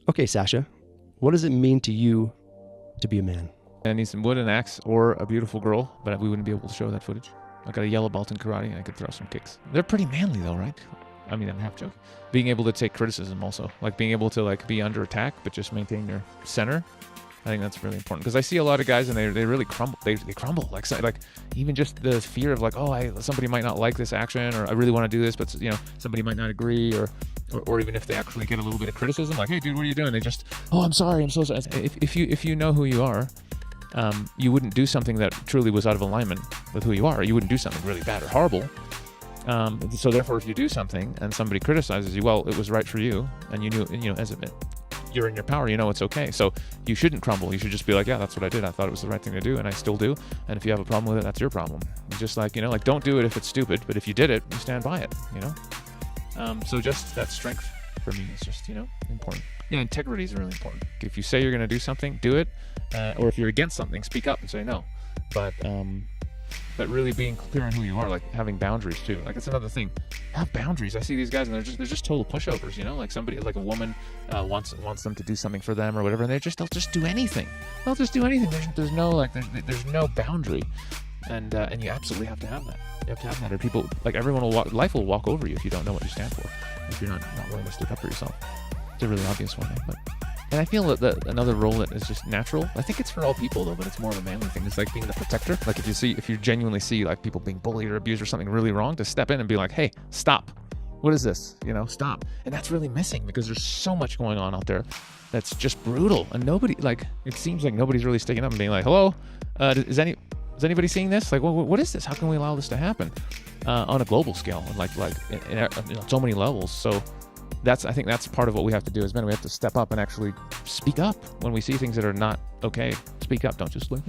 Okay, Sasha, what does it mean to you to be a man? I need some wood and axe or a beautiful girl, but we wouldn't be able to show that footage. I got a yellow belt in karate and I could throw some kicks. They're pretty manly though, right? I mean, I'm half joking. Being able to take criticism also, like being able to like be under attack, but just maintain your center. I think that's really important because I see a lot of guys and they really crumble. They crumble like even just the fear of like, oh, somebody might not like this action, or I really want to do this, but somebody might not agree, or even if they actually get a little bit of criticism, like, hey dude, what are you doing? They just, oh, I'm sorry, I'm so sorry. If you know who you are, you wouldn't do something that truly was out of alignment with who you are. You wouldn't do something really bad or horrible. So therefore, if you do something and somebody criticizes you, well, it was right for you, and you knew, as you're in your power, it's okay. So you shouldn't crumble. You should just be like, yeah, that's what I did. I thought it was the right thing to do, and I still do. And if you have a problem with it, that's your problem. Just like, don't do it if it's stupid, but if you did it, you stand by it, So just that strength for me is just, important. Yeah, integrity is really important. If you say you're going to do something, do it. Or if you're against something, speak up and say no. But really being clear on who you are, like having boundaries too. Like it's another thing. Have boundaries. I see these guys and they're just total pushovers, like somebody, like a woman wants them to do something for them or whatever, and they'll just do anything. They'll just do anything. There's no boundary. And you absolutely have to have that. You have to have that, or people, like everyone life will walk over you if you don't know what you stand for, if you're not willing to stick up for yourself. It's a really obvious one, and I feel that another role that is just natural. I think it's for all people though, but it's more of a manly thing. It's like being the protector. Like if you genuinely see like people being bullied or abused or something really wrong, to step in and be like, hey, stop. What is this? Stop. And that's really missing because there's so much going on out there that's just brutal, and nobody, like, it seems like nobody's really sticking up and being like, hello, is anybody seeing this? Like, what is this? How can we allow this to happen on a global scale and like in so many levels? So I think that's part of what we have to do as men. We have to step up and actually speak up when we see things that are not okay. Speak up. Don't just like,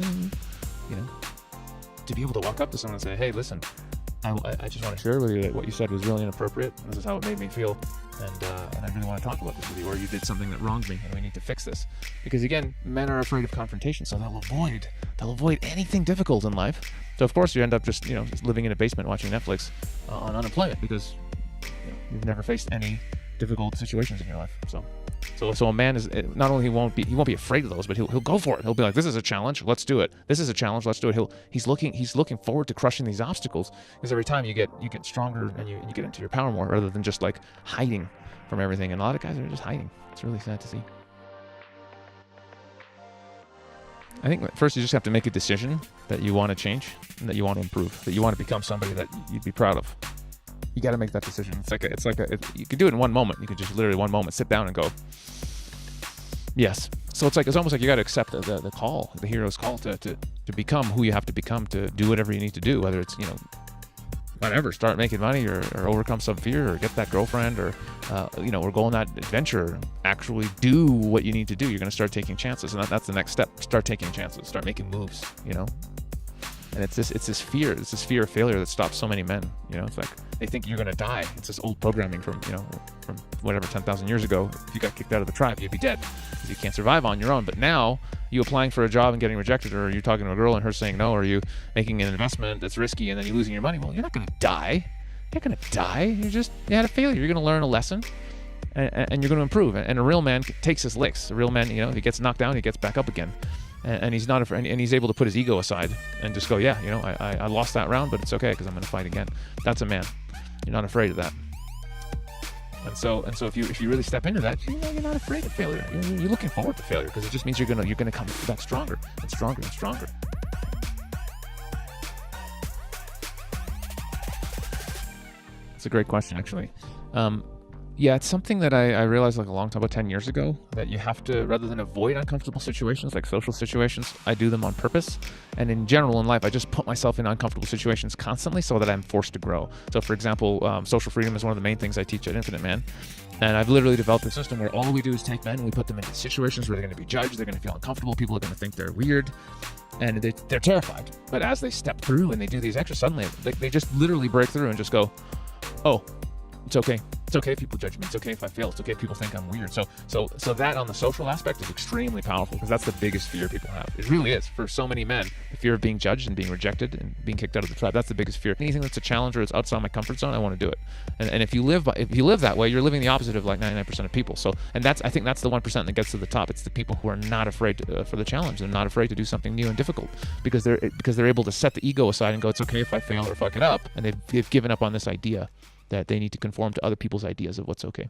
to be able to walk up to someone and say, hey, listen, I just want to share with you that what you said was really inappropriate. This is how it made me feel. And I really want to talk about this with you, or you did something that wronged me and we need to fix this. Because again, men are afraid of confrontation, so they'll avoid anything difficult in life. So of course you end up just living in a basement watching Netflix on unemployment because you've never faced any difficult situations in your life. So a man is not only he won't be afraid of those, but he'll go for it. He'll be like, this is a challenge, let's do it. This is a challenge, let's do it. He's looking forward to crushing these obstacles, because every time you get stronger and you get into your power more, rather than just like hiding from everything. And a lot of guys are just hiding. It's really sad to see. I think first you just have to make a decision that you want to change and that you want to improve, that you want to become somebody that you'd be proud of. You got to make that decision. You can do it in one moment. You can just literally one moment sit down and go, yes. So it's almost like you got to accept the call, the hero's call to become who you have to become, to do whatever you need to do, whether it's, whatever, start making money or overcome some fear or get that girlfriend or go on that adventure, actually do what you need to do. You're going to start taking chances, and that's the next step. Start taking chances, start making moves, And it's this fear of failure that stops so many men. It's like they think you're gonna die. It's this old programming from whatever 10,000 years ago. If you got kicked out of the tribe, you'd be dead because you can't survive on your own. But now you applying for a job and getting rejected, or you talking to a girl and her saying no, or you making an investment that's risky and then you losing your money. Well, you're not gonna die. You're not gonna die. You had a failure. You're gonna learn a lesson, and you're gonna improve. And a real man takes his licks. A real man, if he gets knocked down, he gets back up again. And he's not afraid, and he's able to put his ego aside and just go, yeah, I lost that round, but it's okay because I'm going to fight again. That's a man. You're not afraid of that. And so if you really step into that, you're not afraid of failure. You're looking forward to failure because it just means you're gonna come back stronger and stronger and stronger. It's a great question, actually. Yeah, it's something that I realized like a long time, about 10 years ago, that you have to, rather than avoid uncomfortable situations, like social situations, I do them on purpose. And in general in life, I just put myself in uncomfortable situations constantly so that I'm forced to grow. So for example, social freedom is one of the main things I teach at Infinite Man. And I've literally developed a system where all we do is take men and we put them into situations where they're going to be judged, they're going to feel uncomfortable, people are going to think they're weird, and they're terrified. But as they step through and they do these extras, suddenly they just literally break through and just go, oh, it's okay It's okay if people judge me. It's okay if I fail. It's okay if people think I'm weird. So that on the social aspect is extremely powerful, because that's the biggest fear people have. It really is. For so many men, the fear of being judged and being rejected and being kicked out of the tribe, that's the biggest fear. Anything that's a challenge or it's outside my comfort zone, I want to do it. And if you live that way, you're living the opposite of like 99% of people. So, and I think that's the 1% that gets to the top. It's the people who are not afraid for the challenge. They're not afraid to do something new and difficult, because they're able to set the ego aside and go, it's okay if I fail or fuck it up. And they've given up on this idea that they need to conform to other people's ideas of what's okay.